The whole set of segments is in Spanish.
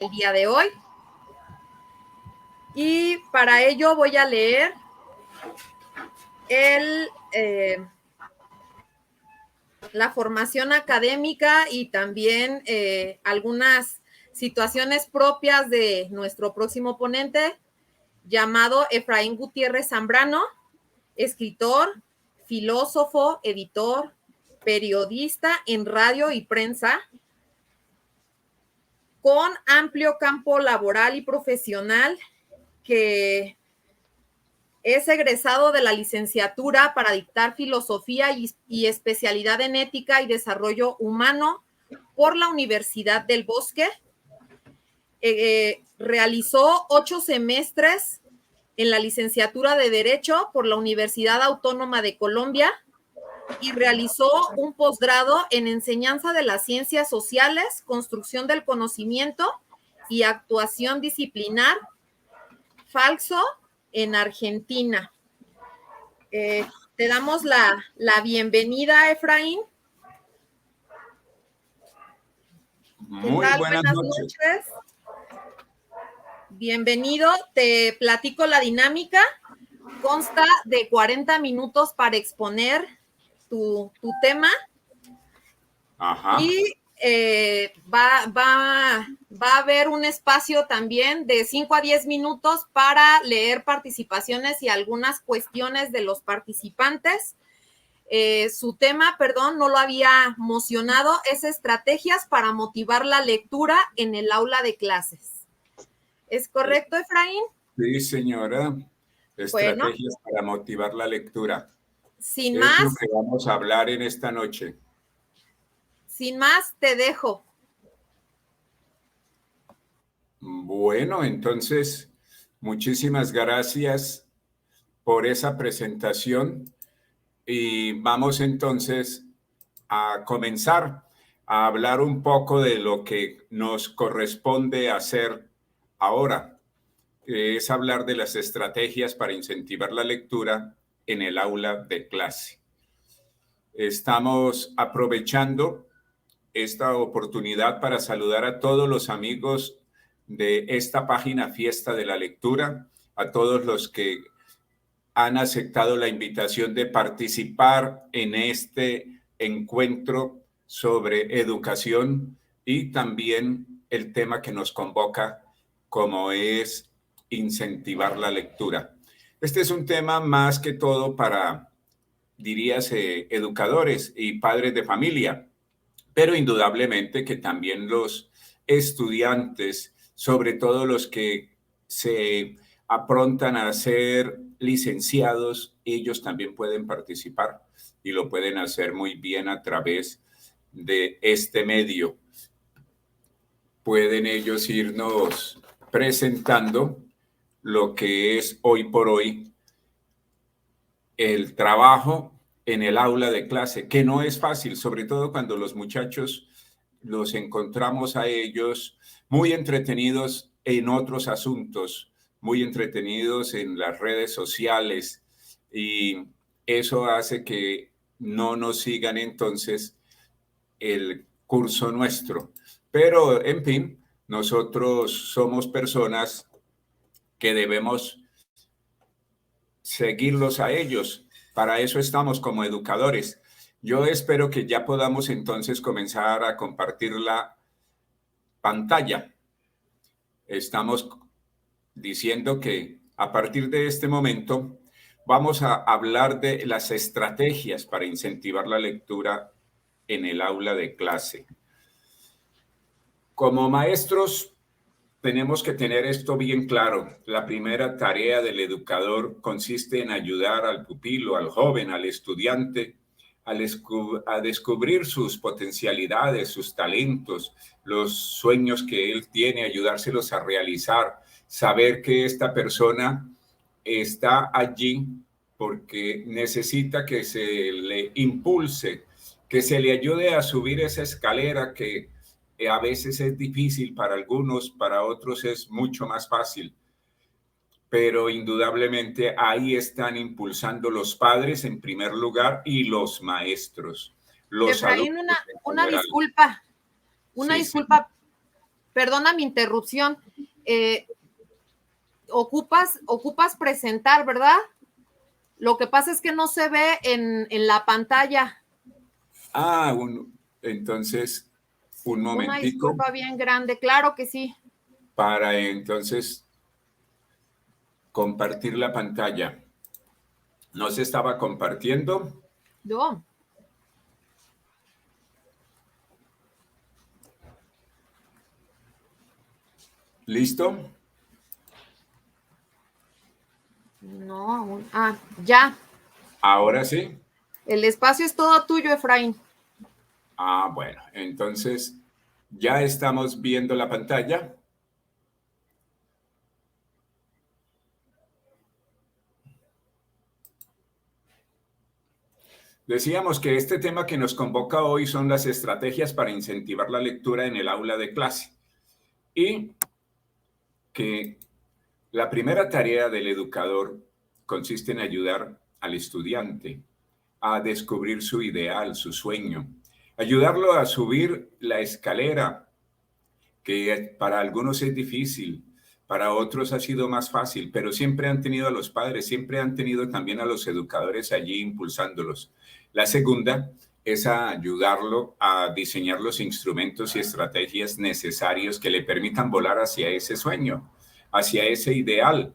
el día de hoy. Y para ello voy a leer la formación académica y también algunas situaciones propias de nuestro próximo ponente, llamado Efraín Gutiérrez Zambrano, escritor, filósofo, editor, periodista en radio y prensa, con amplio campo laboral y profesional, que es egresado de la licenciatura para dictar filosofía y especialidad en ética y desarrollo humano por la Universidad del Bosque. Realizó 8 semestres en la licenciatura de Derecho por la Universidad Autónoma de Colombia y realizó un posgrado en enseñanza de las ciencias sociales, construcción del conocimiento y actuación disciplinar, falso, en Argentina. Te damos la bienvenida, Efraín. Muy buenas noches. Bienvenido. Te platico la dinámica. Consta de 40 minutos para exponer tu tema. Ajá. Y va a haber un espacio también de 5 a 10 minutos para leer participaciones y algunas cuestiones de los participantes. Su tema, perdón, no lo había mencionado, es estrategias para motivar la lectura en el aula de clases. ¿Es correcto, Efraín? Sí, señora. Estrategias para motivar la lectura. Sin más. Es lo que vamos a hablar en esta noche. Sin más, te dejo. Bueno, entonces, muchísimas gracias por esa presentación y vamos entonces a comenzar a hablar un poco de lo que nos corresponde hacer ahora, que es hablar de las estrategias para incentivar la lectura en el aula de clase. Estamos aprovechando esta oportunidad para saludar a todos los amigos de esta página Fiesta de la Lectura, a todos los que han aceptado la invitación de participar en este encuentro sobre educación y también el tema que nos convoca, como es incentivar la lectura. Este es un tema más que todo para, diríase, educadores y padres de familia, pero indudablemente que también los estudiantes, sobre todo los que se aprontan a ser licenciados, ellos también pueden participar y lo pueden hacer muy bien a través de este medio. Pueden ellos irnos presentando lo que es hoy por hoy el trabajo en el aula de clase, que no es fácil, sobre todo cuando los muchachos los encontramos a ellos muy entretenidos en otros asuntos, muy entretenidos en las redes sociales, y eso hace que no nos sigan entonces el curso nuestro. Pero, en fin, nosotros somos personas que debemos seguirlos a ellos. Para eso estamos como educadores. Yo espero que ya podamos entonces comenzar a compartir la pantalla. Estamos diciendo que a partir de este momento vamos a hablar de las estrategias para incentivar la lectura en el aula de clase. Como maestros, tenemos que tener esto bien claro. La primera tarea del educador consiste en ayudar al pupilo, al joven, al estudiante, a descubrir sus potencialidades, sus talentos, los sueños que él tiene, ayudárselos a realizar, saber que esta persona está allí porque necesita que se le impulse, que se le ayude a subir esa escalera que a veces es difícil para algunos, para otros es mucho más fácil. Pero indudablemente ahí están impulsando los padres en primer lugar y los maestros. Los Efraín, alumnos una disculpa. Una disculpa. Perdona mi interrupción. Ocupas presentar, ¿verdad? Lo que pasa es que no se ve en la pantalla. Entonces, un Una momentico. disculpa bien grande, claro que sí. Para entonces compartir la pantalla. ¿No se estaba compartiendo? No. ¿Listo? No, aún. Ya. Ahora sí. El espacio es todo tuyo, Efraín. Bueno, entonces ya estamos viendo la pantalla. Decíamos que este tema que nos convoca hoy son las estrategias para incentivar la lectura en el aula de clase y que la primera tarea del educador consiste en ayudar al estudiante a descubrir su ideal, su sueño, ayudarlo a subir la escalera, que para algunos es difícil, para otros ha sido más fácil, pero siempre han tenido a los padres, siempre han tenido también a los educadores allí impulsándolos. La segunda es a ayudarlo a diseñar los instrumentos y estrategias necesarios que le permitan volar hacia ese sueño, hacia ese ideal.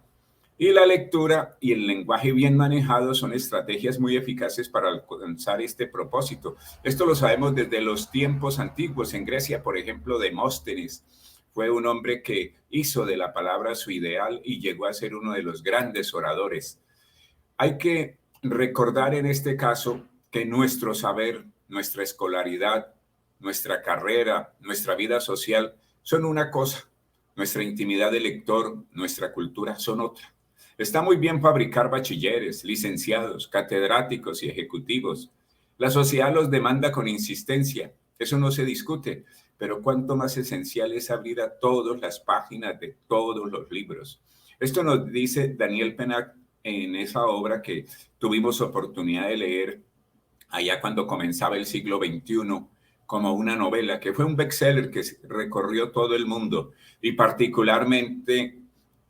Y la lectura y el lenguaje bien manejado son estrategias muy eficaces para alcanzar este propósito. Esto lo sabemos desde los tiempos antiguos. En Grecia, por ejemplo, Demóstenes fue un hombre que hizo de la palabra su ideal y llegó a ser uno de los grandes oradores. Hay que recordar en este caso que nuestro saber, nuestra escolaridad, nuestra carrera, nuestra vida social son una cosa. Nuestra intimidad de lector, nuestra cultura son otra. Está muy bien fabricar bachilleres, licenciados, catedráticos y ejecutivos. La sociedad los demanda con insistencia, eso no se discute, pero cuánto más esencial es abrir a todas las páginas de todos los libros. Esto nos dice Daniel Pennac en esa obra que tuvimos oportunidad de leer allá cuando comenzaba el siglo XXI, como una novela, que fue un bestseller que recorrió todo el mundo y particularmente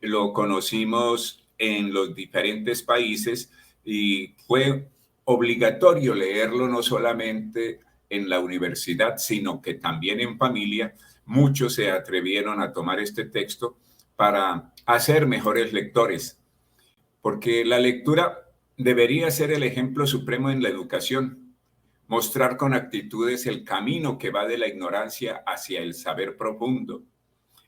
lo conocimos en los diferentes países y fue obligatorio leerlo no solamente en la universidad, sino que también en familia. Muchos se atrevieron a tomar este texto para hacer mejores lectores, porque la lectura debería ser el ejemplo supremo en la educación, mostrar con actitudes el camino que va de la ignorancia hacia el saber profundo,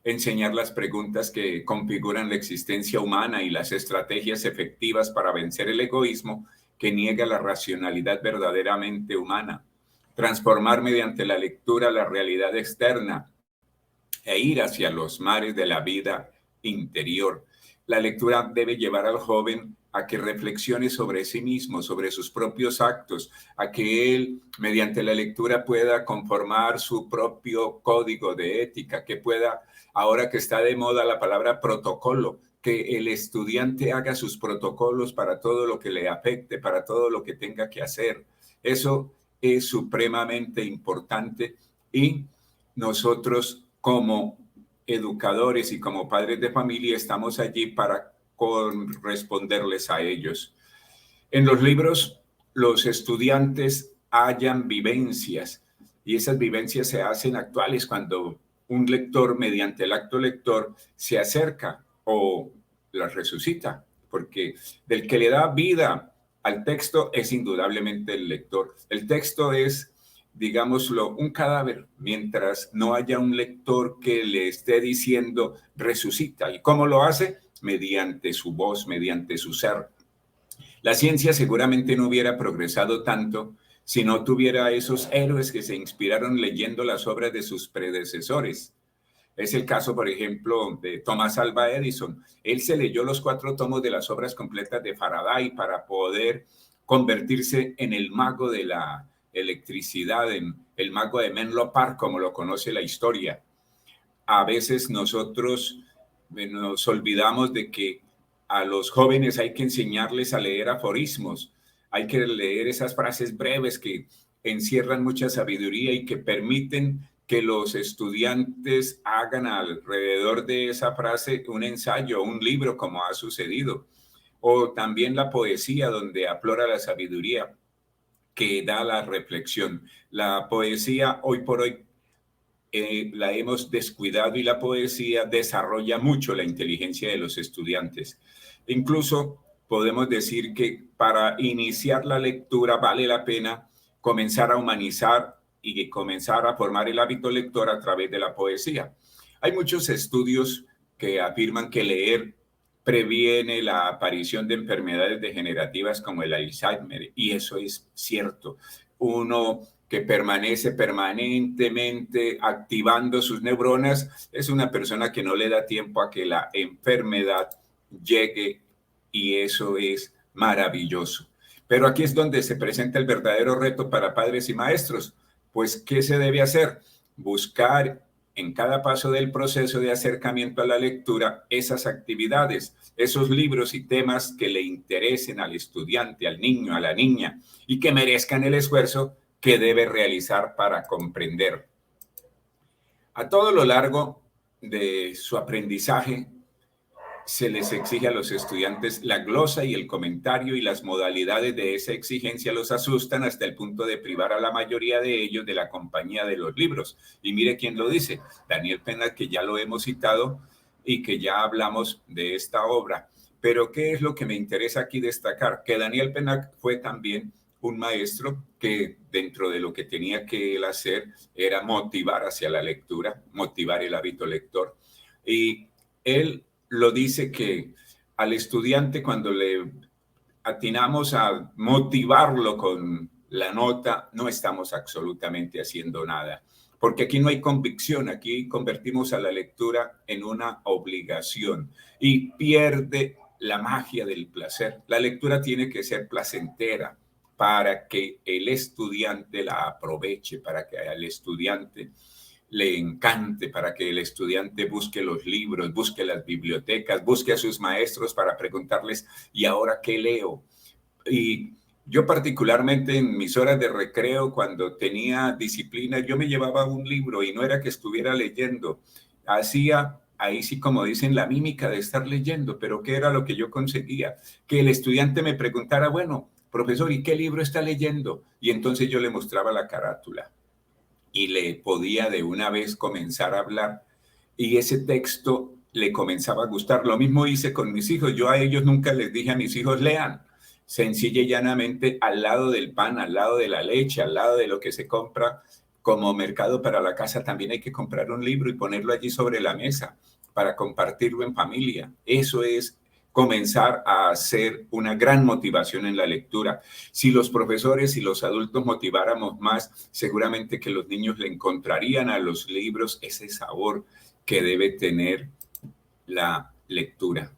enseñar las preguntas que configuran la existencia humana y las estrategias efectivas para vencer el egoísmo que niega la racionalidad verdaderamente humana, transformar mediante la lectura la realidad externa e ir hacia los mares de la vida interior. La lectura debe llevar al joven a que reflexione sobre sí mismo, sobre sus propios actos, a que él, mediante la lectura, pueda conformar su propio código de ética, que pueda, ahora que está de moda la palabra protocolo, que el estudiante haga sus protocolos para todo lo que le afecte, para todo lo que tenga que hacer. Eso es supremamente importante y nosotros como educadores y como padres de familia estamos allí para corresponderles a ellos. En los libros, los estudiantes hallan vivencias y esas vivencias se hacen actuales cuando un lector, mediante el acto lector, se acerca o las resucita, porque del que le da vida al texto es indudablemente el lector. El texto es, digámoslo, un cadáver, mientras no haya un lector que le esté diciendo resucita. ¿Y cómo lo hace? Mediante su voz, mediante su ser. La ciencia seguramente no hubiera progresado tanto si no tuviera esos héroes que se inspiraron leyendo las obras de sus predecesores. Es el caso, por ejemplo, de Thomas Alva Edison. Él se leyó los 4 tomos de las obras completas de Faraday para poder convertirse en el mago de la electricidad, en el mago de Menlo Park, como lo conoce la historia. A veces nosotros nos olvidamos de que a los jóvenes hay que enseñarles a leer aforismos, hay que leer esas frases breves que encierran mucha sabiduría y que permiten que los estudiantes hagan alrededor de esa frase un ensayo, un libro, como ha sucedido. O también la poesía, donde aflora la sabiduría que da la reflexión. La poesía hoy por hoy la hemos descuidado, y la poesía desarrolla mucho la inteligencia de los estudiantes. Incluso podemos decir que para iniciar la lectura vale la pena comenzar a humanizar y comenzar a formar el hábito lector a través de la poesía. Hay muchos estudios que afirman que leer previene la aparición de enfermedades degenerativas como el Alzheimer, y eso es cierto. Uno que permanece permanentemente activando sus neuronas es una persona que no le da tiempo a que la enfermedad llegue, y eso es maravilloso. Pero aquí es donde se presenta el verdadero reto para padres y maestros. Pues, ¿qué se debe hacer? Buscar en cada paso del proceso de acercamiento a la lectura esas actividades, esos libros y temas que le interesen al estudiante, al niño, a la niña, y que merezcan el esfuerzo que debe realizar para comprender. A todo lo largo de su aprendizaje, se les exige a los estudiantes la glosa y el comentario, y las modalidades de esa exigencia los asustan hasta el punto de privar a la mayoría de ellos de la compañía de los libros. Y mire quién lo dice, Daniel Penna, que ya lo hemos citado y que ya hablamos de esta obra. Pero ¿qué es lo que me interesa aquí destacar? Que Daniel Penna fue también un maestro que, dentro de lo que tenía que él hacer, era motivar hacia la lectura, motivar el hábito lector. Y él lo dice, que al estudiante, cuando le atinamos a motivarlo con la nota, no estamos absolutamente haciendo nada, porque aquí no hay convicción, aquí convertimos a la lectura en una obligación y pierde la magia del placer. La lectura tiene que ser placentera para que el estudiante la aproveche, para que al estudiante le encante, para que el estudiante busque los libros, busque las bibliotecas, busque a sus maestros para preguntarles, ¿y ahora qué leo? Y yo particularmente en mis horas de recreo, cuando tenía disciplina, yo me llevaba un libro, y no era que estuviera leyendo, hacía ahí sí, como dicen, la mímica de estar leyendo. Pero ¿qué era lo que yo conseguía? Que el estudiante me preguntara, bueno, profesor, ¿y qué libro está leyendo? Y entonces yo le mostraba la carátula y le podía de una vez comenzar a hablar, y ese texto le comenzaba a gustar. Lo mismo hice con mis hijos. Yo a ellos nunca les dije a mis hijos lean. Sencilla y llanamente, al lado del pan, al lado de la leche, al lado de lo que se compra como mercado para la casa, también hay que comprar un libro y ponerlo allí sobre la mesa para compartirlo en familia. Eso es comenzar a hacer una gran motivación en la lectura. Si los profesores y los adultos motiváramos más, seguramente que los niños le encontrarían a los libros ese sabor que debe tener la lectura.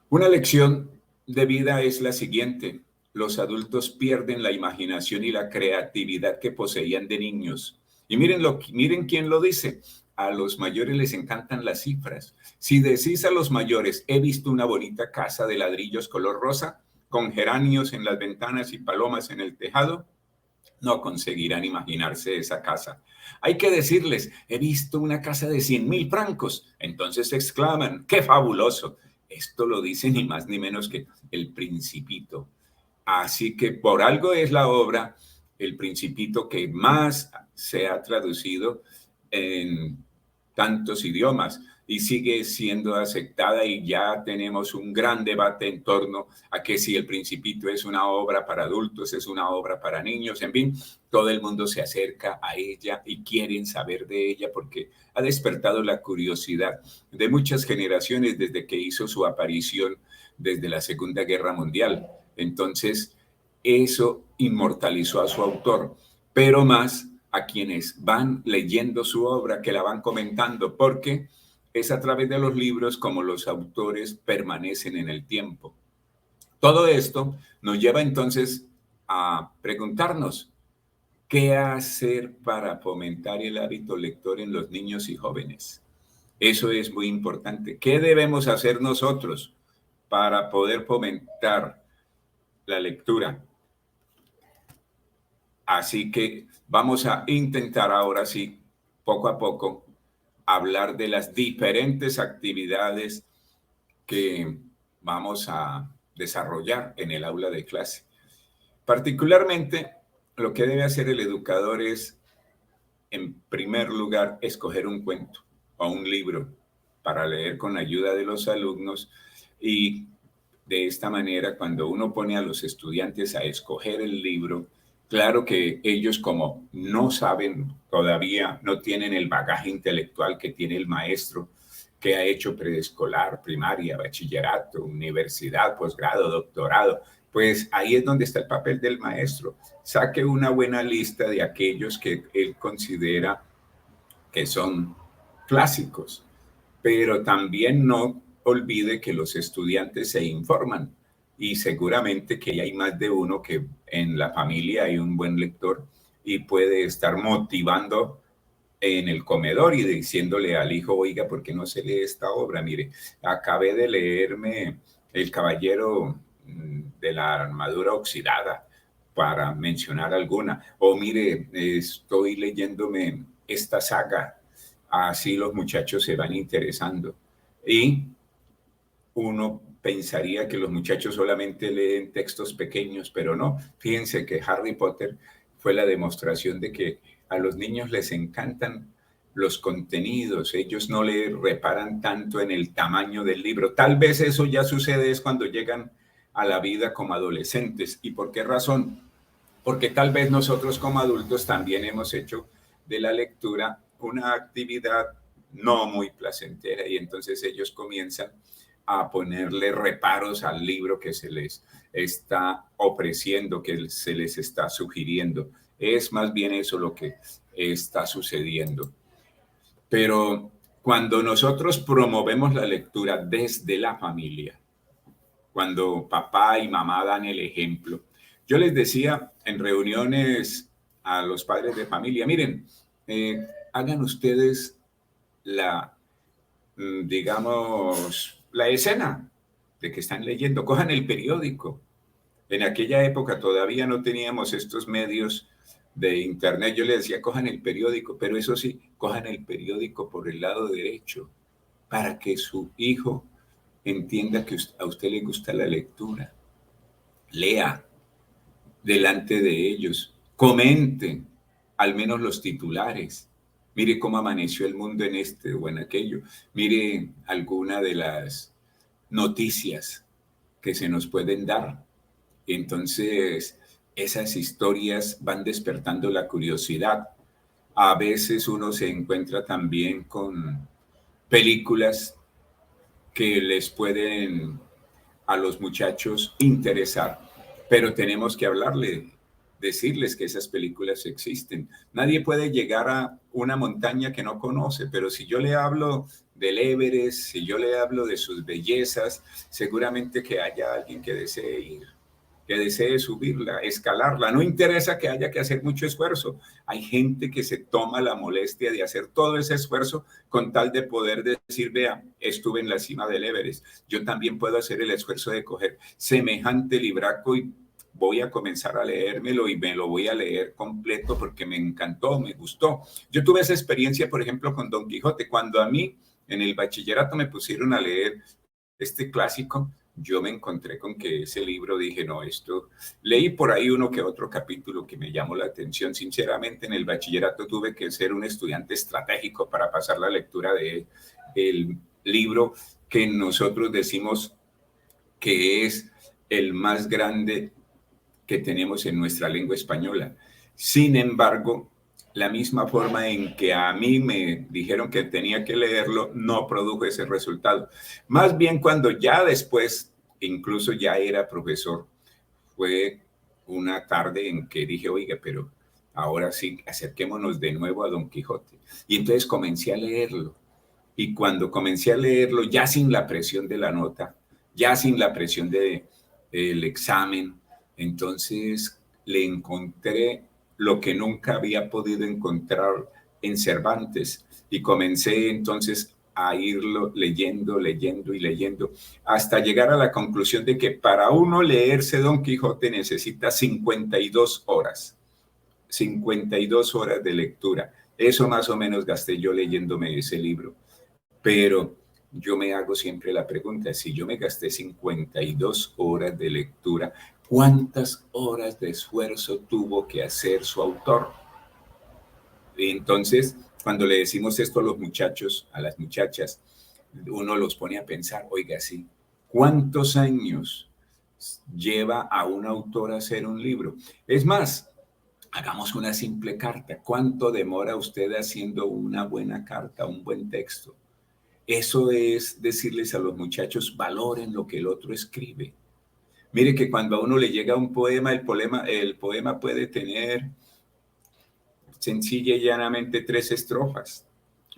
Una lección de vida es la siguiente: los adultos pierden la imaginación y la creatividad que poseían de niños. Y miren quién lo dice. A los mayores les encantan las cifras. Si decís a los mayores, he visto una bonita casa de ladrillos color rosa, con geranios en las ventanas y palomas en el tejado, no conseguirán imaginarse esa casa. Hay que decirles, he visto una casa de 100,000 francos. Entonces exclaman, ¡qué fabuloso! Esto lo dice ni más ni menos que El Principito. Así que por algo es la obra El Principito que más se ha traducido en tantos idiomas y sigue siendo aceptada, y ya tenemos un gran debate en torno a que si El Principito es una obra para adultos, es una obra para niños, en fin, todo el mundo se acerca a ella y quieren saber de ella porque ha despertado la curiosidad de muchas generaciones desde que hizo su aparición desde la Segunda Guerra Mundial. Entonces, eso inmortalizó a su autor, pero más a quienes van leyendo su obra, que la van comentando, porque es a través de los libros como los autores permanecen en el tiempo. Todo esto nos lleva entonces a preguntarnos, ¿qué hacer para fomentar el hábito lector en los niños y jóvenes? Eso es muy importante. ¿Qué debemos hacer nosotros para poder fomentar la lectura? Así que vamos a intentar ahora sí poco a poco hablar de las diferentes actividades que vamos a desarrollar en el aula de clase. Particularmente, lo que debe hacer el educador es, en primer lugar, escoger un cuento o un libro para leer con la ayuda de los alumnos, y de esta manera, cuando uno pone a los estudiantes a escoger el libro, claro que ellos, como no saben todavía, no tienen el bagaje intelectual que tiene el maestro, que ha hecho preescolar, primaria, bachillerato, universidad, posgrado, doctorado, pues ahí es donde está el papel del maestro. Saque una buena lista de aquellos que él considera que son clásicos, pero también no olvide que los estudiantes se informan, y seguramente que hay más de uno que en la familia hay un buen lector y puede estar motivando en el comedor y diciéndole al hijo: oiga, ¿por qué no se lee esta obra? Mire, acabé de leerme El Caballero de la Armadura Oxidada, para mencionar alguna. O mire, estoy leyéndome esta saga. Así los muchachos se van interesando. Y uno pensaría que los muchachos solamente leen textos pequeños, pero no. Fíjense que Harry Potter fue la demostración de que a los niños les encantan los contenidos. Ellos no le reparan tanto en el tamaño del libro. Tal vez eso ya sucede es cuando llegan a la vida como adolescentes. ¿Y por qué razón? Porque tal vez nosotros como adultos también hemos hecho de la lectura una actividad no muy placentera, y entonces ellos comienzan a ponerle reparos al libro que se les está ofreciendo, que se les está sugiriendo. Es más bien eso lo que está sucediendo. Pero cuando nosotros promovemos la lectura desde la familia, cuando papá y mamá dan el ejemplo, yo les decía en reuniones a los padres de familia: miren, hagan ustedes digamos, la escena de que están leyendo, cojan el periódico. En aquella época todavía no teníamos estos medios de internet. Yo les decía: cojan el periódico, pero eso sí, cojan el periódico por el lado derecho, para que su hijo entienda que a usted le gusta la lectura. Lea delante de ellos, comente al menos los titulares. Mire cómo amaneció el mundo en este o en aquello. Mire alguna de las noticias que se nos pueden dar. Entonces, esas historias van despertando la curiosidad. A veces uno se encuentra también con películas que les pueden a los muchachos interesar, pero tenemos que hablarle, decirles que esas películas existen. Nadie puede llegar a una montaña que no conoce, pero si yo le hablo del Everest, si yo le hablo de sus bellezas, seguramente que haya alguien que desee ir, que desee subirla, escalarla. No interesa que haya que hacer mucho esfuerzo. Hay gente que se toma la molestia de hacer todo ese esfuerzo con tal de poder decir: vea, estuve en la cima del Everest. Yo también puedo hacer el esfuerzo de coger semejante libraco y voy a comenzar a leérmelo, y me lo voy a leer completo porque me encantó, me gustó. Yo tuve esa experiencia, por ejemplo, con Don Quijote. Cuando a mí en el bachillerato me pusieron a leer este clásico, yo me encontré con que ese libro, dije: no, esto... Leí por ahí uno que otro capítulo que me llamó la atención. Sinceramente, en el bachillerato tuve que ser un estudiante estratégico para pasar la lectura de el libro que nosotros decimos que es el más grande que tenemos en nuestra lengua española. Sin embargo, la misma forma en que a mí me dijeron que tenía que leerlo, no produjo ese resultado. Más bien cuando ya después, incluso ya era profesor, fue una tarde en que dije: oiga, pero ahora sí, acerquémonos de nuevo a Don Quijote. Y entonces comencé a leerlo. Y cuando comencé a leerlo, ya sin la presión de la nota, ya sin la presión del examen, entonces le encontré lo que nunca había podido encontrar en Cervantes, y comencé entonces a irlo leyendo, leyendo y leyendo, hasta llegar a la conclusión de que para uno leerse Don Quijote necesita 52 horas. 52 horas de lectura. Eso más o menos gasté yo leyéndome ese libro. Pero yo me hago siempre la pregunta, si yo me gasté 52 horas de lectura, ¿cuántas horas de esfuerzo tuvo que hacer su autor? Y entonces, cuando le decimos esto a los muchachos, a las muchachas, uno los pone a pensar, oiga, sí, ¿cuántos años lleva a un autor a hacer un libro? Es más, hagamos una simple carta. ¿Cuánto demora usted haciendo una buena carta, un buen texto? Eso es decirles a los muchachos, valoren lo que el otro escribe. Mire que cuando a uno le llega un poema, el poema puede tener sencilla y llanamente 3 estrofas,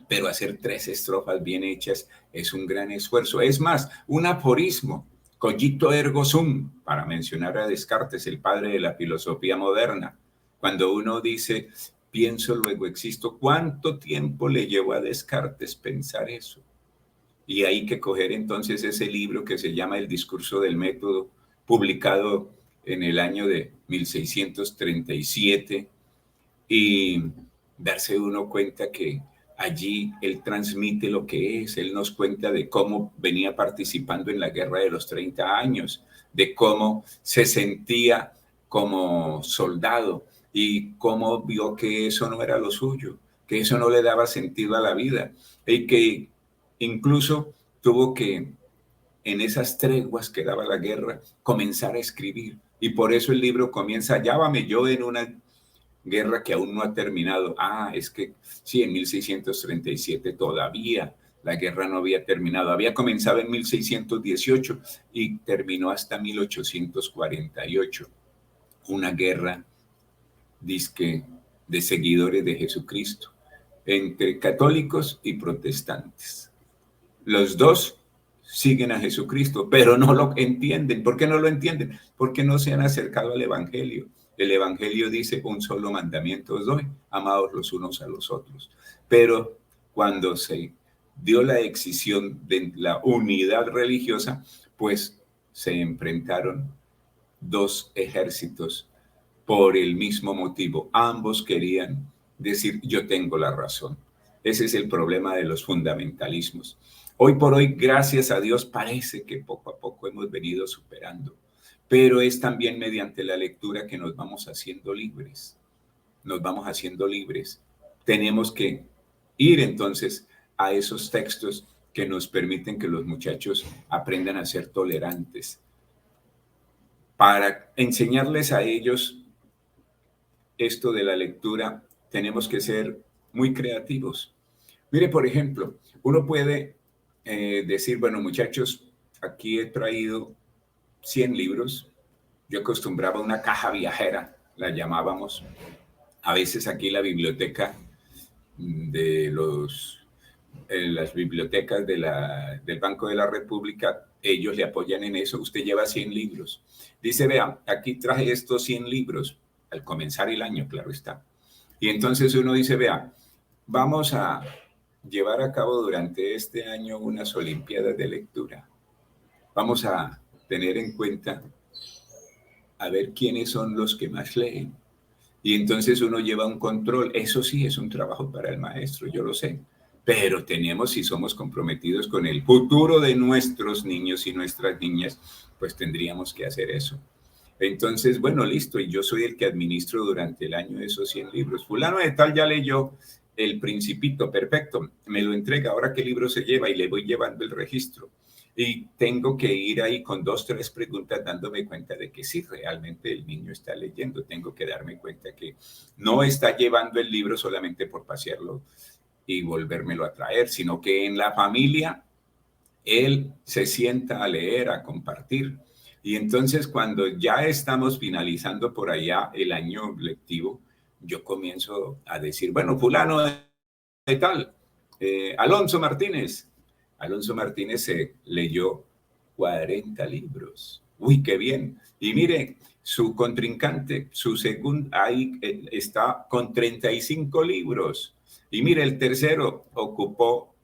pero hacer 3 estrofas bien hechas es un gran esfuerzo. Es más, un aforismo, cogito ergo sum, para mencionar a Descartes, el padre de la filosofía moderna. Cuando uno dice, pienso, luego existo, ¿cuánto tiempo le llevó a Descartes pensar eso? Y hay que coger entonces ese libro que se llama El discurso del método, publicado en el año de 1637, y darse uno cuenta que allí él transmite lo que es, él nos cuenta de cómo venía participando en la guerra de los 30 años, de cómo se sentía como soldado y cómo vio que eso no era lo suyo, que eso no le daba sentido a la vida y que incluso tuvo que, en esas treguas que daba la guerra, comenzar a escribir. Y por eso el libro comienza, llámame yo en una guerra que aún no ha terminado. Ah, es que sí, en 1637 todavía la guerra no había terminado. Había comenzado en 1618 y terminó hasta 1848. Una guerra, dizque, de seguidores de Jesucristo, entre católicos y protestantes. Los dos siguen a Jesucristo, pero no lo entienden. ¿Por qué no lo entienden? Porque no se han acercado al Evangelio. El Evangelio dice, un solo mandamiento os doy, amaos los unos a los otros. Pero cuando se dio la excisión de la unidad religiosa, pues se enfrentaron dos ejércitos por el mismo motivo. Ambos querían decir, yo tengo la razón. Ese es el problema de los fundamentalismos. Hoy por hoy, gracias a Dios, parece que poco a poco hemos venido superando, pero es también mediante la lectura que nos vamos haciendo libres. Nos vamos haciendo libres. Tenemos que ir entonces a esos textos que nos permiten que los muchachos aprendan a ser tolerantes. Para enseñarles a ellos esto de la lectura, tenemos que ser muy creativos. Mire, por ejemplo, uno puede decir, bueno, muchachos, aquí he traído 100 libros. Yo acostumbraba una caja viajera, la llamábamos. A veces aquí la biblioteca de las bibliotecas del Banco de la República, ellos le apoyan en eso. Usted lleva 100 libros. Dice, vea, aquí traje estos 100 libros, al comenzar el año, claro está. Y entonces uno dice, vea, vamos a llevar a cabo durante este año unas Olimpiadas de lectura. Vamos a tener en cuenta a ver quiénes son los que más leen. Y entonces uno lleva un control. Eso sí es un trabajo para el maestro, yo lo sé. Pero tenemos, si somos comprometidos con el futuro de nuestros niños y nuestras niñas, pues tendríamos que hacer eso. Entonces, bueno, listo, y yo soy el que administro durante el año esos 100 libros. Fulano de tal ya leyó El Principito, perfecto, me lo entrega, ahora qué libro se lleva y le voy llevando el registro. Y tengo que ir ahí con 2, 3 preguntas dándome cuenta de que sí, realmente el niño está leyendo. Tengo que darme cuenta que no está llevando el libro solamente por pasearlo y volvérmelo a traer, sino que en la familia él se sienta a leer, a compartir. Y entonces cuando ya estamos finalizando por allá el año lectivo, yo comienzo a decir, bueno, fulano de tal, Alonso Martínez. Alonso Martínez se leyó 40 libros. Uy, qué bien. Y mire, su contrincante, su segundo, ahí está con 35 libros. Y mire, el tercero ocupó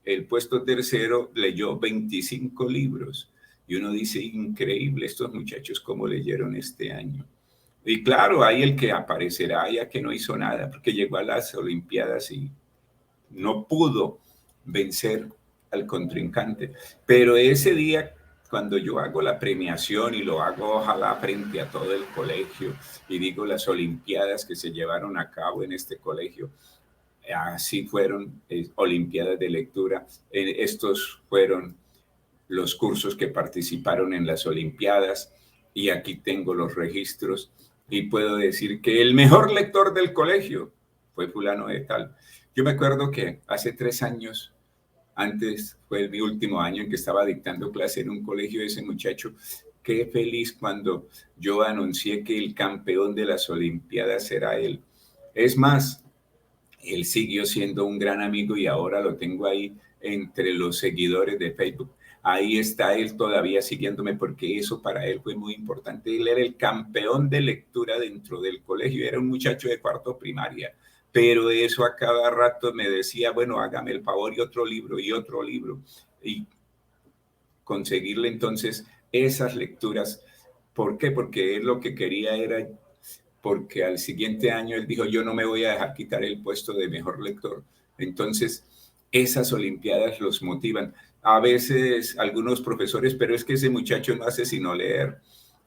el puesto tercero, leyó 25 libros. Y uno dice, increíble, estos muchachos cómo leyeron este año. Y claro, hay el que aparecerá ya que no hizo nada, porque llegó a las Olimpiadas y no pudo vencer al contrincante. Pero ese día, cuando yo hago la premiación y lo hago ojalá frente a todo el colegio y digo las Olimpiadas que se llevaron a cabo en este colegio, así fueron Olimpiadas de lectura. Estos fueron los cursos que participaron en las Olimpiadas y aquí tengo los registros y puedo decir que el mejor lector del colegio fue fulano de tal. Yo me acuerdo que hace 3 años, antes fue mi último año en que estaba dictando clase en un colegio, ese muchacho, qué feliz cuando yo anuncié que el campeón de las Olimpiadas era él. Es más, él siguió siendo un gran amigo y ahora lo tengo ahí entre los seguidores de Facebook. Ahí está él todavía siguiéndome porque eso para él fue muy importante. Él era el campeón de lectura dentro del colegio, era un muchacho de cuarto primaria, pero eso a cada rato me decía, bueno, hágame el favor y otro libro y otro libro. Y conseguirle entonces esas lecturas. ¿Por qué? Porque él lo que quería era, porque al siguiente año él dijo, yo no me voy a dejar quitar el puesto de mejor lector. Entonces, esas Olimpiadas los motivan. A veces algunos profesores, pero es que ese muchacho no hace sino leer.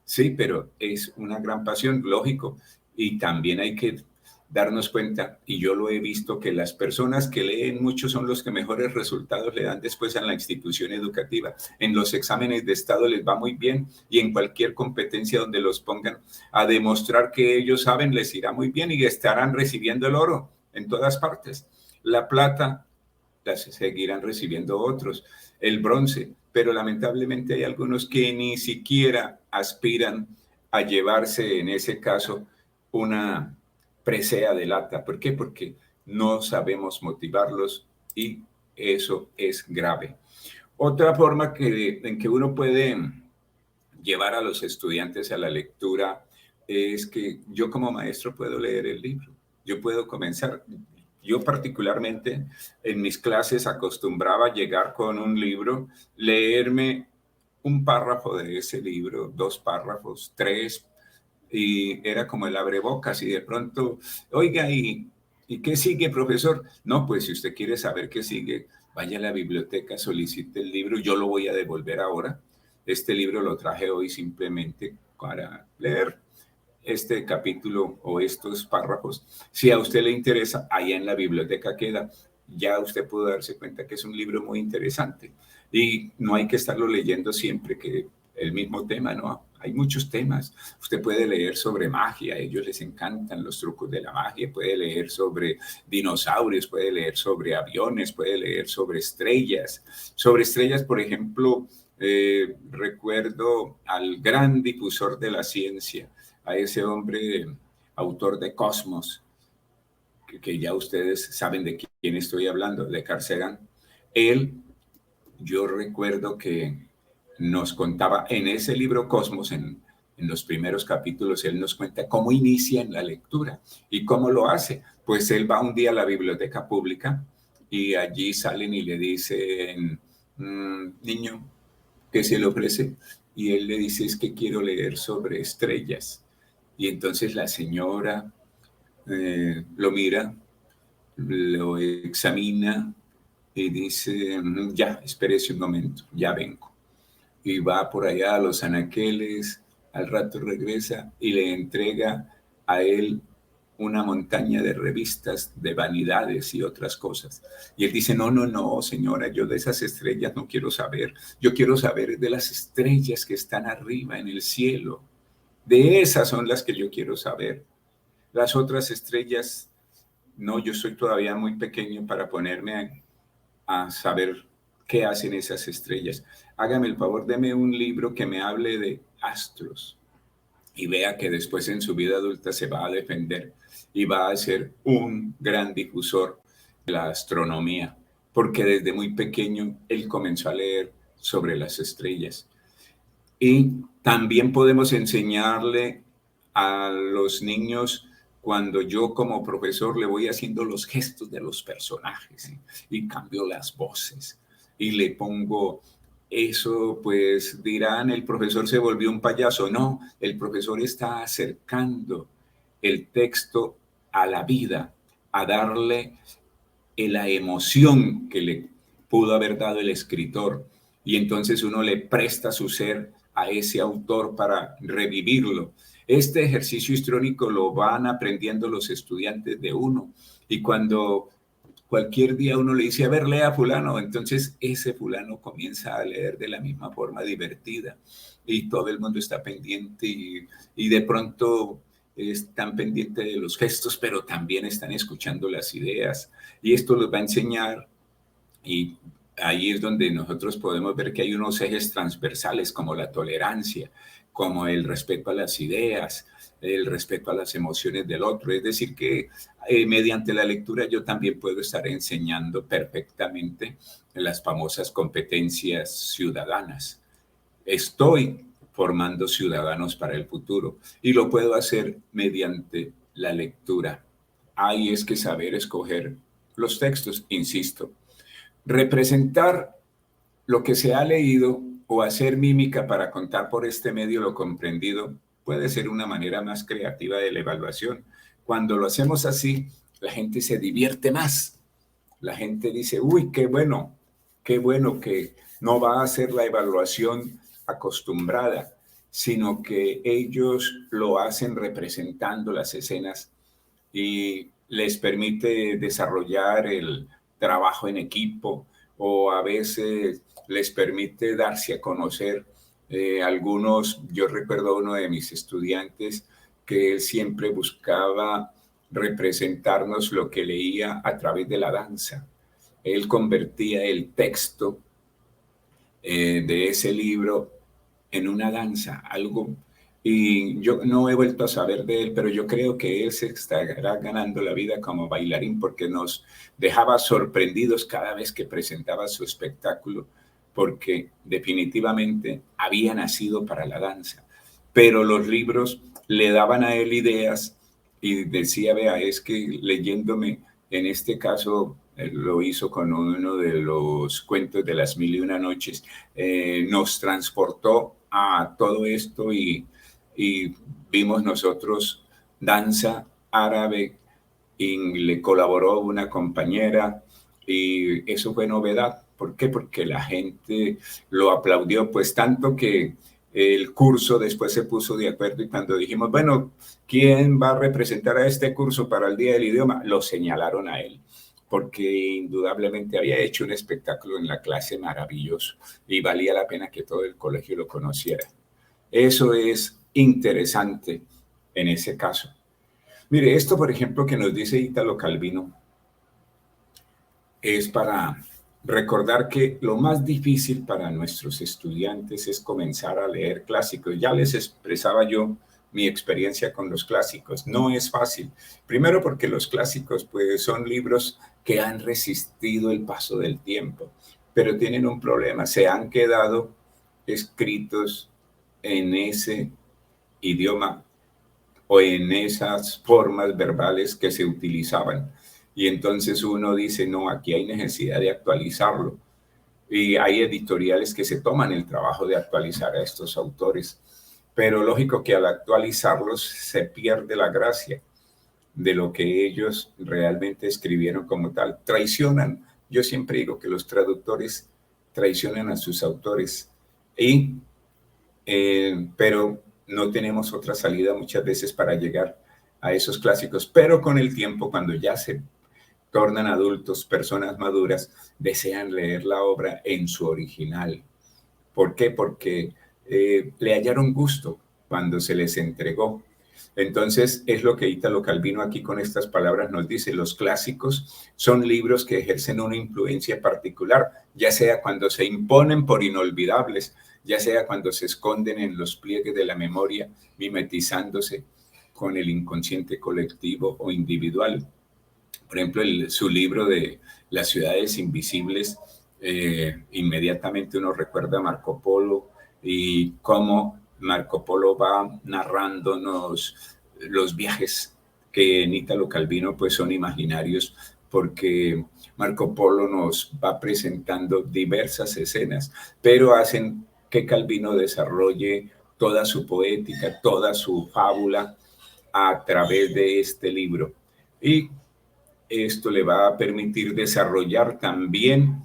Sí, pero es una gran pasión, lógico. Y también hay que darnos cuenta, y yo lo he visto, que las personas que leen mucho son los que mejores resultados le dan después a la institución educativa. En los exámenes de estado les va muy bien y en cualquier competencia donde los pongan a demostrar que ellos saben les irá muy bien y estarán recibiendo el oro en todas partes. La plata las seguirán recibiendo otros, el bronce, pero lamentablemente hay algunos que ni siquiera aspiran a llevarse en ese caso una presea de lata. ¿Por qué? Porque no sabemos motivarlos y eso es grave. Otra forma en que uno puede llevar a los estudiantes a la lectura es que yo como maestro puedo leer el libro. Yo puedo comenzar. Yo particularmente en mis clases acostumbraba llegar con un libro, leerme un párrafo de ese libro, 2 párrafos, 3, y era como el abrebocas y de pronto, oiga, ¿y qué sigue, profesor? No, pues si usted quiere saber qué sigue, vaya a la biblioteca, solicite el libro, yo lo voy a devolver ahora. Este libro lo traje hoy simplemente para leer este capítulo o estos párrafos. Si a usted le interesa, allá en la biblioteca queda. Ya usted puede darse cuenta que es un libro muy interesante y no hay que estarlo leyendo siempre que el mismo tema, ¿no? Hay muchos temas. Usted puede leer sobre magia, a ellos les encantan los trucos de la magia, puede leer sobre dinosaurios, puede leer sobre aviones, puede leer sobre estrellas. Sobre estrellas, por ejemplo, recuerdo al gran difusor de la ciencia, a ese hombre autor de Cosmos, que ya ustedes saben de quién estoy hablando, de Carl Sagan. Él, yo recuerdo que nos contaba en ese libro Cosmos, en los primeros capítulos, él nos cuenta cómo inicia en la lectura y cómo lo hace. Pues él va un día a la biblioteca pública y allí salen y le dicen, niño, ¿qué se le ofrece? Y él le dice, es que quiero leer sobre estrellas. Y entonces la señora lo mira, lo examina y dice, ya, espérese un momento, ya vengo. Y va por allá a los anaqueles, al rato regresa y le entrega a él una montaña de revistas de vanidades y otras cosas. Y él dice, no, no, no, señora, yo de esas estrellas no quiero saber. Yo quiero saber de las estrellas que están arriba en el cielo. De esas son las que yo quiero saber. Las otras estrellas, no, yo soy todavía muy pequeño para ponerme a saber qué hacen esas estrellas. Hágame el favor, deme un libro que me hable de astros y vea que después en su vida adulta se va a defender y va a ser un gran difusor de la astronomía, porque desde muy pequeño él comenzó a leer sobre las estrellas. Y también podemos enseñarle a los niños cuando yo como profesor le voy haciendo los gestos de los personajes y cambio las voces y le pongo eso pues dirán, el profesor se volvió un payaso. No, el profesor está acercando el texto a la vida, a darle la emoción que le pudo haber dado el escritor. Y entonces uno le presta su ser a ese autor para revivirlo. Este ejercicio histrónico lo van aprendiendo los estudiantes de uno. Y cuando cualquier día uno le dice, a ver, lea fulano, entonces ese fulano comienza a leer de la misma forma divertida y todo el mundo está pendiente y de pronto están pendientes de los gestos, pero también están escuchando las ideas y esto los va a enseñar y ahí es donde nosotros podemos ver que hay unos ejes transversales como la tolerancia, como el respeto a las ideas, el respeto a las emociones del otro. Es decir, que mediante la lectura yo también puedo estar enseñando perfectamente las famosas competencias ciudadanas. Estoy formando ciudadanos para el futuro y lo puedo hacer mediante la lectura. Ahí es que saber escoger los textos, insisto. Representar lo que se ha leído o hacer mímica para contar por este medio lo comprendido puede ser una manera más creativa de la evaluación. Cuando lo hacemos así, la gente se divierte más. La gente dice, uy, qué bueno que no va a ser la evaluación acostumbrada, sino que ellos lo hacen representando las escenas y les permite desarrollar el trabajo en equipo o a veces les permite darse a conocer. Algunos, yo recuerdo a uno de mis estudiantes que él siempre buscaba representarnos lo que leía a través de la danza. Él convertía el texto de ese libro en una danza, algo. Y yo no he vuelto a saber de él, pero yo creo que él se estará ganando la vida como bailarín porque nos dejaba sorprendidos cada vez que presentaba su espectáculo, porque definitivamente había nacido para la danza. Pero los libros le daban a él ideas y decía, vea, es que leyéndome, en este caso lo hizo con uno de los cuentos de las mil y una noches, nos transportó a todo esto y vimos nosotros danza árabe y le colaboró una compañera y eso fue novedad. ¿Por qué? Porque la gente lo aplaudió, pues tanto que el curso después se puso de acuerdo y cuando dijimos, bueno, ¿quién va a representar a este curso para el Día del Idioma? Lo señalaron a él, porque indudablemente había hecho un espectáculo en la clase maravilloso y valía la pena que todo el colegio lo conociera. Eso es interesante en ese caso. Mire, esto, por ejemplo, que nos dice Ítalo Calvino, es para recordar que lo más difícil para nuestros estudiantes es comenzar a leer clásicos. Ya les expresaba yo mi experiencia con los clásicos. No es fácil. Primero porque los clásicos pues, son libros que han resistido el paso del tiempo, pero tienen un problema. Se han quedado escritos en ese idioma o en esas formas verbales que se utilizaban. Y entonces uno dice, no, aquí hay necesidad de actualizarlo. Y hay editoriales que se toman el trabajo de actualizar a estos autores. Pero lógico que al actualizarlos se pierde la gracia de lo que ellos realmente escribieron como tal. Traicionan. Yo siempre digo que los traductores traicionan a sus autores. Pero no tenemos otra salida muchas veces para llegar a esos clásicos. Pero con el tiempo, cuando ya se tornan adultos, personas maduras, desean leer la obra en su original. ¿Por qué? Porque le hallaron gusto cuando se les entregó. Entonces, es lo que Ítalo Calvino aquí con estas palabras nos dice. Los clásicos son libros que ejercen una influencia particular, ya sea cuando se imponen por inolvidables, ya sea cuando se esconden en los pliegues de la memoria, mimetizándose con el inconsciente colectivo o individual. Por ejemplo, su libro de Las ciudades invisibles, inmediatamente uno recuerda a Marco Polo y cómo Marco Polo va narrándonos los viajes que en Ítalo Calvino pues son imaginarios, porque Marco Polo nos va presentando diversas escenas, pero hacen que Calvino desarrolle toda su poética, toda su fábula a través de este libro. Y esto le va a permitir desarrollar también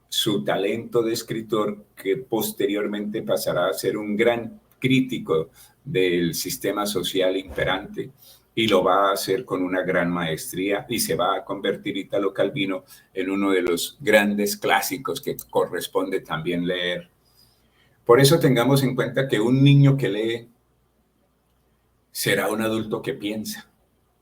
su talento de escritor, que posteriormente pasará a ser un gran crítico del sistema social imperante, y lo va a hacer con una gran maestría, y se va a convertir Italo Calvino en uno de los grandes clásicos que corresponde también leer. Por eso tengamos en cuenta que un niño que lee será un adulto que piensa,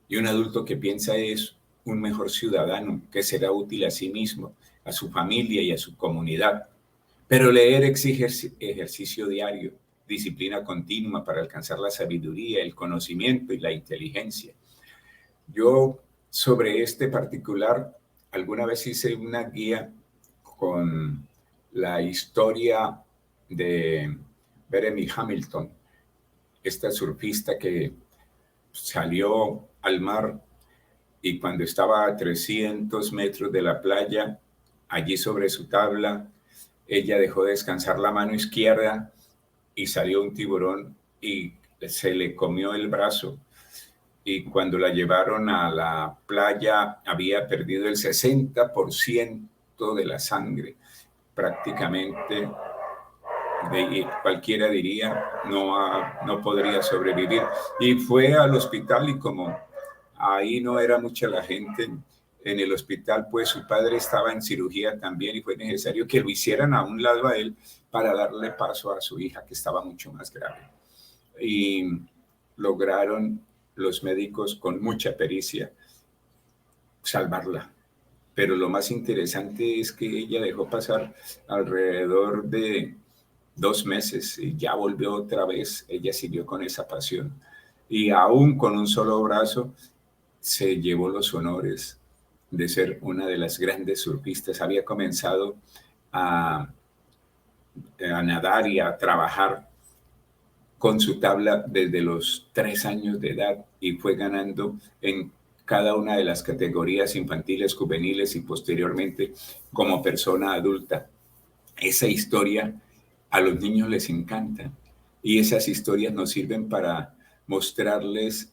y un adulto que piensa es un mejor ciudadano, que será útil a sí mismo, a su familia y a su comunidad. Pero leer exige ejercicio diario, disciplina continua para alcanzar la sabiduría, el conocimiento y la inteligencia. Yo sobre este particular alguna vez hice una guía con la historia de Beremy Hamilton, esta surfista que salió al mar y cuando estaba a 300 metros de la playa, allí sobre su tabla, ella dejó descansar la mano izquierda y salió un tiburón y se le comió el brazo. Y cuando la llevaron a la playa, había perdido el 60% de la sangre. Prácticamente cualquiera diría no podría sobrevivir. Y fue al hospital, y como ahí no era mucha la gente en el hospital, pues su padre estaba en cirugía también y fue necesario que lo hicieran a un lado a él para darle paso a su hija, que estaba mucho más grave. Y lograron los médicos con mucha pericia salvarla. Pero lo más interesante es que ella dejó pasar alrededor de 2 meses y ya volvió otra vez. Ella siguió con esa pasión y aún con un solo brazo se llevó los honores de ser una de las grandes surfistas. Había comenzado a nadar y a trabajar con su tabla desde los 3 años de edad y fue ganando en cada una de las categorías infantiles, juveniles y posteriormente como persona adulta. Esa historia a los niños les encanta y esas historias nos sirven para mostrarles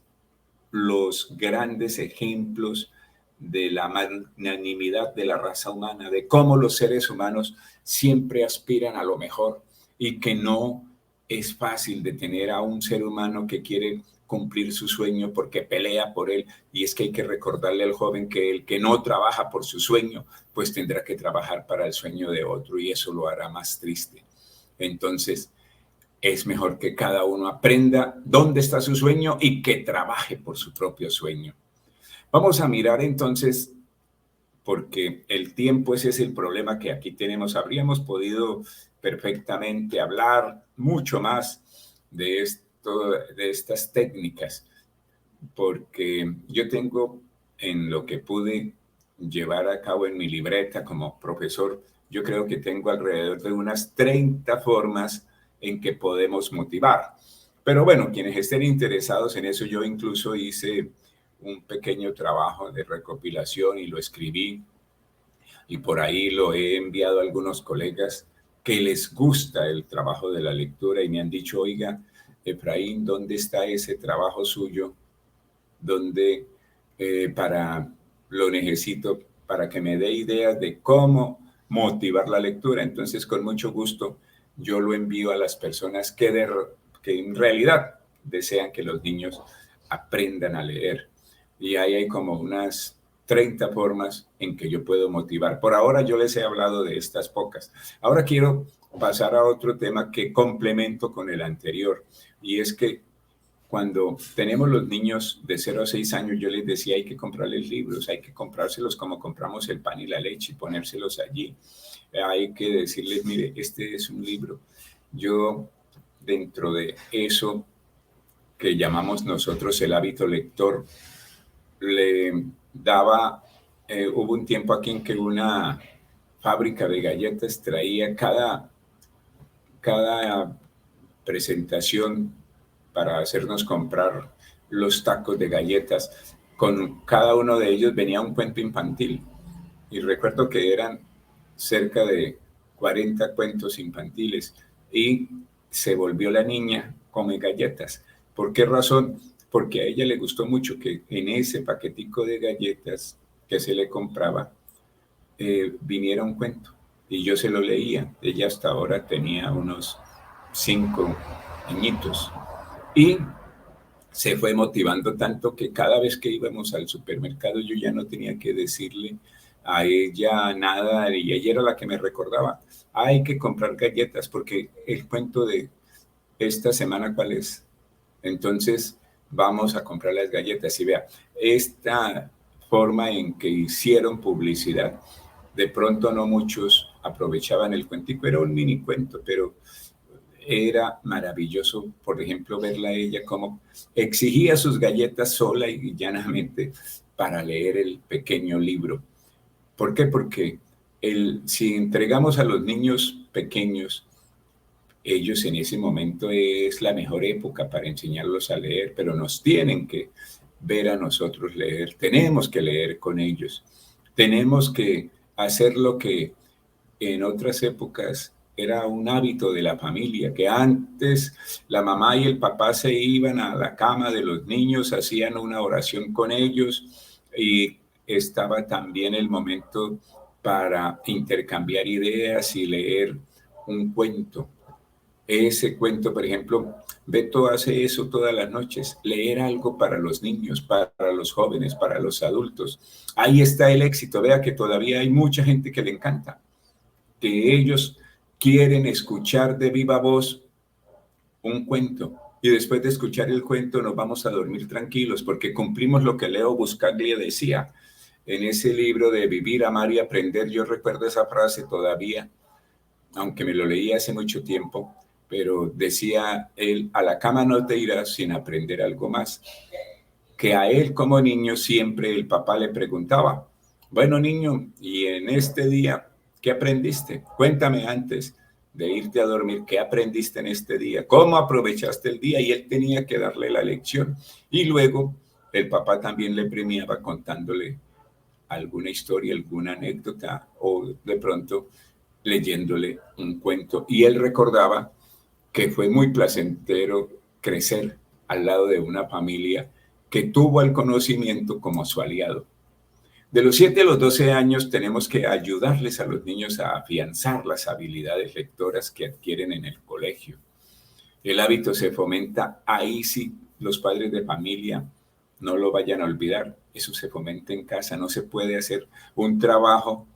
los grandes ejemplos de la magnanimidad de la raza humana, de cómo los seres humanos siempre aspiran a lo mejor y que no es fácil detener a un ser humano que quiere cumplir su sueño porque pelea por él. Y es que hay que recordarle al joven que el que no trabaja por su sueño, pues tendrá que trabajar para el sueño de otro y eso lo hará más triste. Entonces, es mejor que cada uno aprenda dónde está su sueño y que trabaje por su propio sueño. Vamos a mirar entonces, porque el tiempo ese es el problema que aquí tenemos. Habríamos podido perfectamente hablar mucho más de esto, de estas técnicas, porque yo tengo en lo que pude llevar a cabo en mi libreta como profesor, yo creo que tengo alrededor de unas 30 formas en que podemos motivar. Pero bueno, quienes estén interesados en eso, yo incluso hice un pequeño trabajo de recopilación y lo escribí y por ahí lo he enviado a algunos colegas que les gusta el trabajo de la lectura y me han dicho, oiga, Efraín, ¿dónde está ese trabajo suyo? ¿Dónde lo necesito para que me dé ideas de cómo motivar la lectura? Entonces, con mucho gusto, yo lo envío a las personas que en realidad desean que los niños aprendan a leer. Y ahí hay como unas 30 formas en que yo puedo motivar. Por ahora yo les he hablado de estas pocas. Ahora quiero pasar a otro tema que complemento con el anterior, y es que cuando tenemos los niños de 0 a 6 años, yo les decía, hay que comprarles libros, hay que comprárselos como compramos el pan y la leche y ponérselos allí. Hay que decirles, mire, este es un libro. Yo, dentro de eso que llamamos nosotros el hábito lector, le daba, hubo un tiempo aquí en que una fábrica de galletas traía cada presentación para hacernos comprar los tacos de galletas, con cada uno de ellos venía un cuento infantil. Y recuerdo que eran cerca de 40 cuentos infantiles y se volvió la niña come galletas. ¿Por qué razón? Porque a ella le gustó mucho que en ese paquetico de galletas que se le compraba viniera un cuento y yo se lo leía. Ella hasta ahora tenía unos 5 añitos y se fue motivando tanto que cada vez que íbamos al supermercado yo ya no tenía que decirle a ella nada y ella era la que me recordaba, hay que comprar galletas porque el cuento de esta semana, ¿cuál es? Entonces vamos a comprar las galletas y vea, esta forma en que hicieron publicidad, de pronto no muchos aprovechaban el cuentico, era un mini cuento, pero era maravilloso, por ejemplo, verla a ella como exigía sus galletas sola y llanamente para leer el pequeño libro. ¿Por qué? Porque si entregamos a los niños pequeños, ellos en ese momento es la mejor época para enseñarlos a leer, pero nos tienen que ver a nosotros leer, tenemos que leer con ellos, tenemos que hacer lo que en otras épocas era un hábito de la familia, que antes la mamá y el papá se iban a la cama de los niños, hacían una oración con ellos y estaba también el momento para intercambiar ideas y leer un cuento. Ese cuento, por ejemplo, Beto hace eso todas las noches, leer algo para los niños, para los jóvenes, para los adultos. Ahí está el éxito. Vea que todavía hay mucha gente que le encanta, que ellos quieren escuchar de viva voz un cuento y después de escuchar el cuento nos vamos a dormir tranquilos porque cumplimos lo que Leo Buscaglia decía en ese libro de Vivir, Amar y Aprender. Yo recuerdo esa frase todavía, aunque me lo leí hace mucho tiempo, pero decía él, a la cama no te irás sin aprender algo más. Que a él como niño siempre el papá le preguntaba, bueno niño, y en este día, ¿qué aprendiste? Cuéntame antes de irte a dormir, ¿qué aprendiste en este día? ¿Cómo aprovechaste el día? Y él tenía que darle la lección. Y luego el papá también le premiaba contándole alguna historia, alguna anécdota o de pronto leyéndole un cuento. Y él recordaba que fue muy placentero crecer al lado de una familia que tuvo el conocimiento como su aliado. De los 7 a los 12 años tenemos que ayudarles a los niños a afianzar las habilidades lectoras que adquieren en el colegio. El hábito se fomenta, ahí sí los padres de familia no lo vayan a olvidar, eso se fomenta en casa, no se puede hacer un trabajo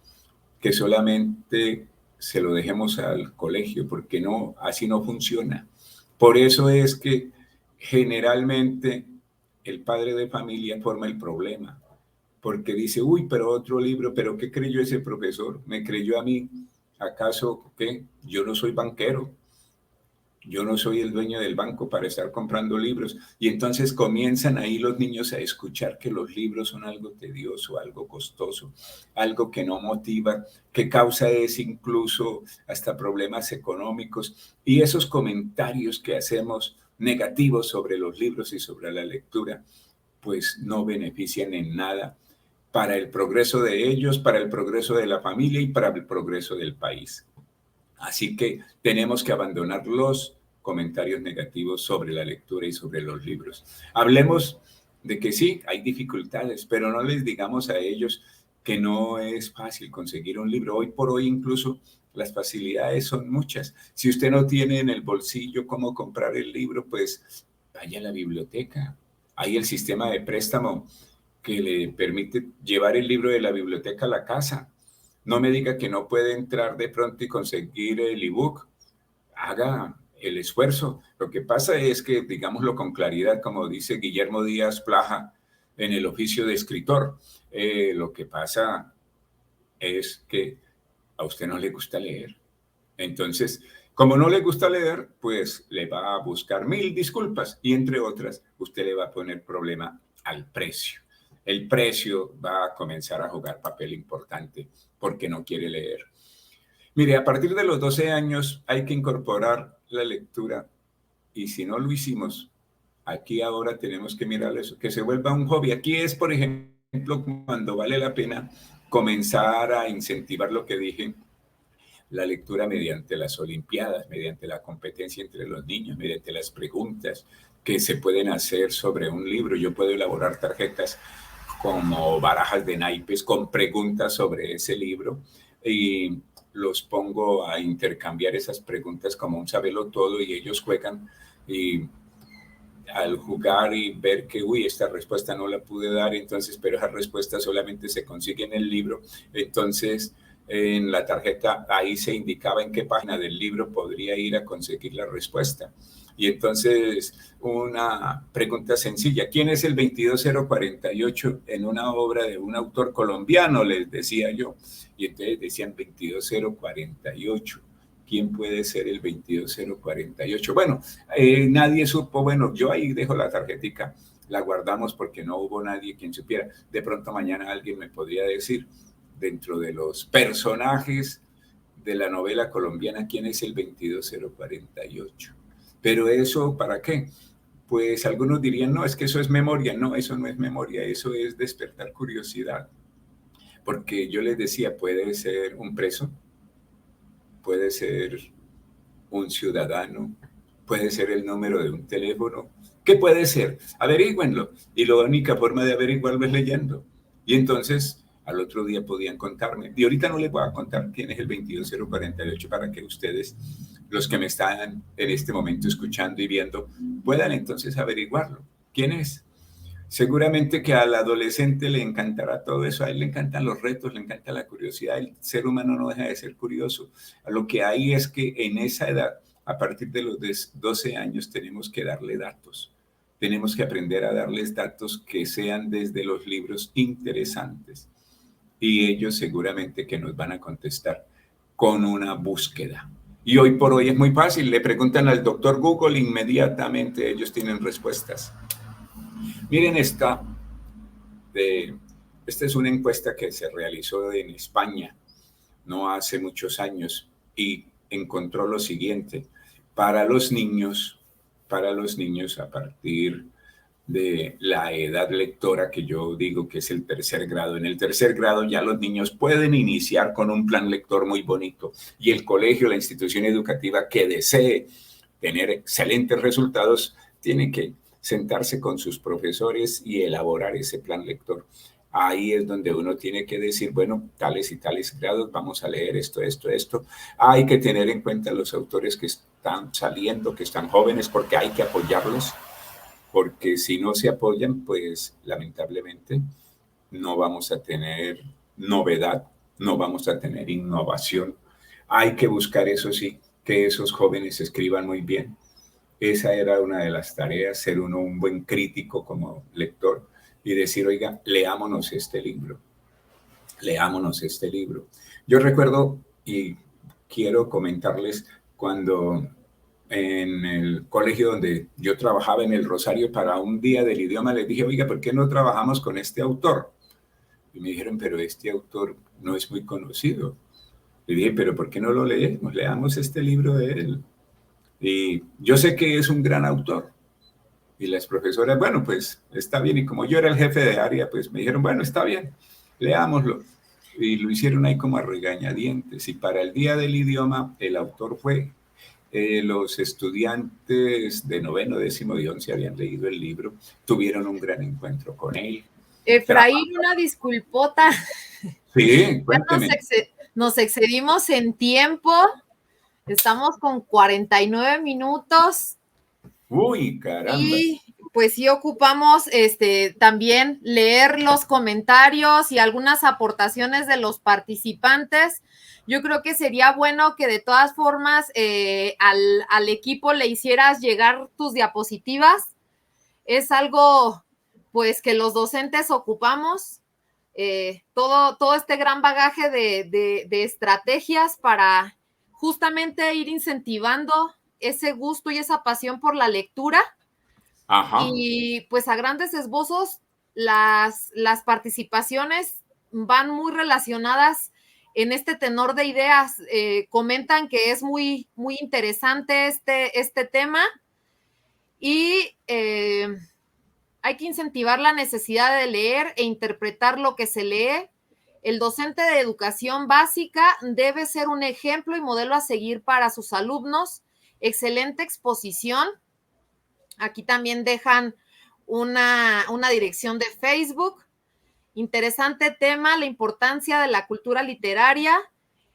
que solamente se lo dejemos al colegio, porque no, así no funciona. Por eso es que generalmente el padre de familia forma el problema, porque dice, uy, pero otro libro, pero ¿qué creyó ese profesor? ¿Me creyó a mí? ¿Acaso qué? Yo no soy banquero. Yo no soy el dueño del banco para estar comprando libros. Y entonces comienzan ahí los niños a escuchar que los libros son algo tedioso, algo costoso, algo que no motiva, que causa es incluso hasta problemas económicos. Y esos comentarios que hacemos negativos sobre los libros y sobre la lectura, pues no benefician en nada para el progreso de ellos, para el progreso de la familia y para el progreso del país. Así que tenemos que abandonar los comentarios negativos sobre la lectura y sobre los libros. Hablemos de que sí, hay dificultades, pero no les digamos a ellos que no es fácil conseguir un libro. Hoy por hoy incluso las facilidades son muchas. Si usted no tiene en el bolsillo cómo comprar el libro, pues vaya a la biblioteca. Hay el sistema de préstamo que le permite llevar el libro de la biblioteca a la casa. No me diga que no puede entrar de pronto y conseguir el ebook. Haga el esfuerzo. Lo que pasa es que, digámoslo con claridad, como dice Guillermo Díaz Plaja en el oficio de escritor, lo que pasa es que a usted no le gusta leer. Entonces, como no le gusta leer, pues le va a buscar 1000 disculpas y entre otras, usted le va a poner problema al precio. El precio va a comenzar a jugar papel importante porque no quiere leer. Mire, a partir de los 12 años hay que incorporar la lectura y si no lo hicimos, Aquí ahora tenemos que mirar eso, que se vuelva un hobby. Aquí es, por ejemplo, cuando vale la pena comenzar a incentivar lo que dije, la lectura mediante las olimpiadas, mediante la competencia entre los niños, mediante las preguntas que se pueden hacer sobre un libro. Yo puedo elaborar tarjetas como barajas de naipes con preguntas sobre ese libro y los pongo a intercambiar esas preguntas como un sabelo todo y ellos juegan y al jugar y ver que, uy, esta respuesta no la pude dar, entonces, pero esa respuesta solamente se consigue en el libro, entonces en la tarjeta ahí se indicaba en qué página del libro podría ir a conseguir la respuesta. Y entonces una pregunta sencilla, ¿quién es el 22048 en una obra de un autor colombiano? Les decía yo. Y entonces decían 22048. ¿Quién puede ser el 22048? Bueno, nadie supo, bueno, yo ahí dejo la tarjetica, la guardamos porque no hubo nadie quien supiera. De pronto mañana alguien me podría decir, dentro de los personajes de la novela colombiana, ¿quién es el 22048? Pero eso, ¿para qué? Pues algunos dirían, no, es que eso es memoria. No, eso no es memoria, eso es despertar curiosidad. Porque yo les decía, puede ser un preso, puede ser un ciudadano, puede ser el número de un teléfono. ¿Qué puede ser? Averígüenlo. Y la única forma de averiguarlo es leyendo. Y entonces al otro día podían contarme. Y ahorita no les voy a contar quién es el 22048 para que ustedes, los que me están en este momento escuchando y viendo, puedan entonces averiguarlo. ¿Quién es? Seguramente que al adolescente le encantará todo eso, a él le encantan los retos, le encanta la curiosidad, el ser humano no deja de ser curioso. A lo que hay es que en esa edad, a partir de los 12 años, tenemos que darle datos. Tenemos que aprender a darles datos que sean desde los libros interesantes. Y ellos seguramente que nos van a contestar con una búsqueda. Y hoy por hoy es muy fácil, le preguntan al doctor Google, inmediatamente ellos tienen respuestas. Miren esta es una encuesta que se realizó en España no hace muchos años y encontró lo siguiente, para los niños a partir de la edad lectora, que yo digo que es el tercer grado. En el tercer grado ya los niños pueden iniciar con un plan lector muy bonito y el colegio, la institución educativa que desee tener excelentes resultados, tiene que sentarse con sus profesores y elaborar ese plan lector. Ahí es donde uno tiene que decir, bueno, tales y tales grados, vamos a leer esto. Hay que tener en cuenta los autores que están saliendo, que están jóvenes, porque hay que apoyarlos, porque si no se apoyan, pues lamentablemente no vamos a tener novedad, no vamos a tener innovación. Hay que buscar, eso sí, que esos jóvenes escriban muy bien. Esa era una de las tareas, ser uno un buen crítico como lector y decir, oiga, leámonos este libro, leámonos este libro. Yo recuerdo y quiero comentarles cuando en el colegio donde yo trabajaba en el Rosario para un día del idioma, les dije, oiga, ¿por qué no trabajamos con este autor? Y me dijeron, pero este autor no es muy conocido. Le dije, pero ¿por qué no lo leemos? Leamos este libro de él. Y yo sé que es un gran autor. Y las profesoras, bueno, pues está bien. Y como yo era el jefe de área, pues me dijeron, bueno, está bien, leámoslo. Y lo hicieron ahí como a regañadientes. Y para el Día del Idioma, el autor fue, los estudiantes de noveno, décimo y 11 habían leído el libro, tuvieron un gran encuentro con él. Efraín, una disculpota. Sí, cuénteme. Nos excedimos en tiempo. Estamos con 49 minutos. Uy, caramba. Y pues sí ocupamos también leer los comentarios y algunas aportaciones de los participantes. Yo creo que sería bueno que de todas formas al equipo le hicieras llegar tus diapositivas. Es algo pues que los docentes ocupamos. Todo este gran bagaje de estrategias para justamente ir incentivando ese gusto y esa pasión por la lectura. Ajá. Y pues a grandes esbozos las participaciones van muy relacionadas en este tenor de ideas. Comentan que es muy, muy interesante este tema Y hay que incentivar la necesidad de leer e interpretar lo que se lee. El docente de educación básica debe ser un ejemplo y modelo a seguir para sus alumnos. Excelente exposición. Aquí también dejan una dirección de Facebook. Interesante tema, la importancia de la cultura literaria,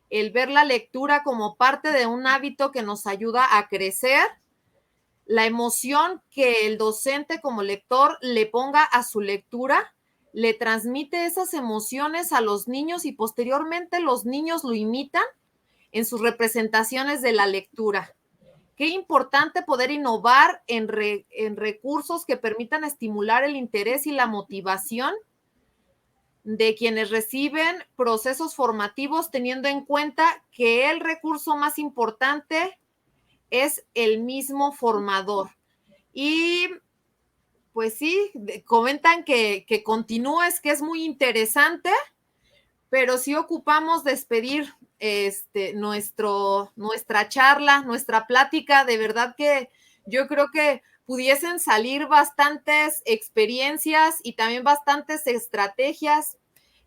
el ver la lectura como parte de un hábito que nos ayuda a crecer, la emoción que el docente como lector le ponga a su lectura, le transmite esas emociones a los niños y posteriormente los niños lo imitan en sus representaciones de la lectura. Qué importante poder innovar en recursos que permitan estimular el interés y la motivación de quienes reciben procesos formativos, teniendo en cuenta que el recurso más importante es el mismo formador. Y pues sí, comentan que continúes, que es muy interesante, pero sí ocupamos despedir nuestra charla, nuestra plática. De verdad que yo creo que pudiesen salir bastantes experiencias y también bastantes estrategias.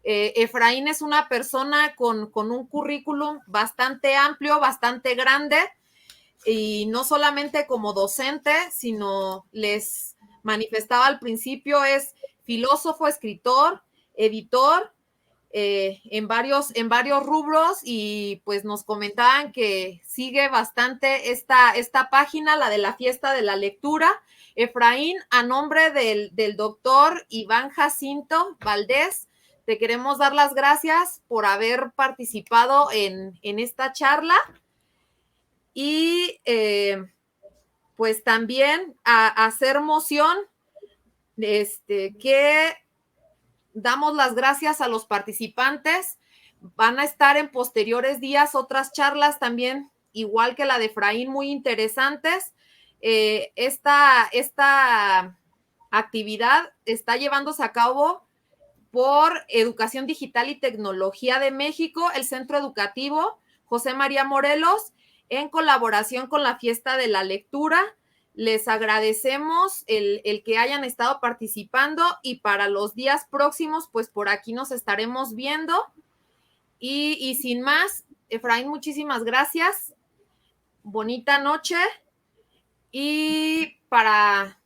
Efraín es una persona con un currículum bastante amplio, bastante grande, y no solamente como docente, sino les manifestaba al principio, es filósofo, escritor, editor, en varios rubros, y pues nos comentaban que sigue bastante esta página, la de la fiesta de la lectura. Efraín, a nombre del doctor Iván Jacinto Valdés, te queremos dar las gracias por haber participado en esta charla, y pues también a hacer moción, que damos las gracias a los participantes. Van a estar en posteriores días otras charlas también, igual que la de Efraín, muy interesantes. Esta actividad está llevándose a cabo por Educación Digital y Tecnología de México, el Centro Educativo José María Morelos, en colaboración con la Fiesta de la Lectura. Les agradecemos el que hayan estado participando, y para los días próximos, pues por aquí nos estaremos viendo. Y sin más, Efraín, muchísimas gracias. Bonita noche. Y para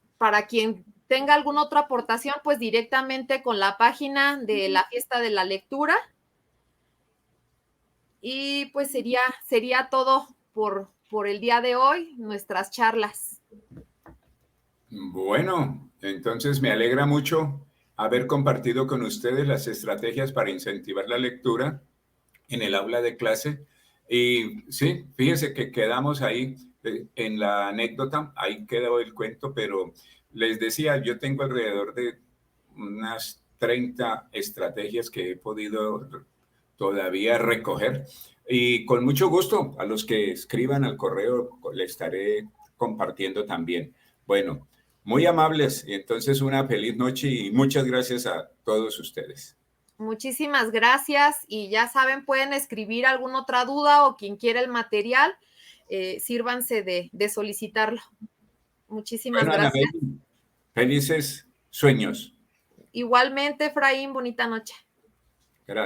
quien tenga alguna otra aportación, pues directamente con la página de la Fiesta de la Lectura. Y pues sería todo por el día de hoy, nuestras charlas. Bueno, entonces me alegra mucho haber compartido con ustedes las estrategias para incentivar la lectura en el aula de clase. Y sí, fíjense que quedamos ahí en la anécdota, ahí quedó el cuento, pero les decía, yo tengo alrededor de unas 30 estrategias que he podido todavía recoger, y con mucho gusto a los que escriban al correo le estaré compartiendo también. Bueno, muy amables, y entonces una feliz noche y muchas gracias a todos ustedes. Muchísimas gracias, y ya saben, pueden escribir alguna otra duda o quien quiera el material, sírvanse de solicitarlo. Muchísimas Bueno, gracias. Anabel, felices sueños. Igualmente, Efraín, bonita noche.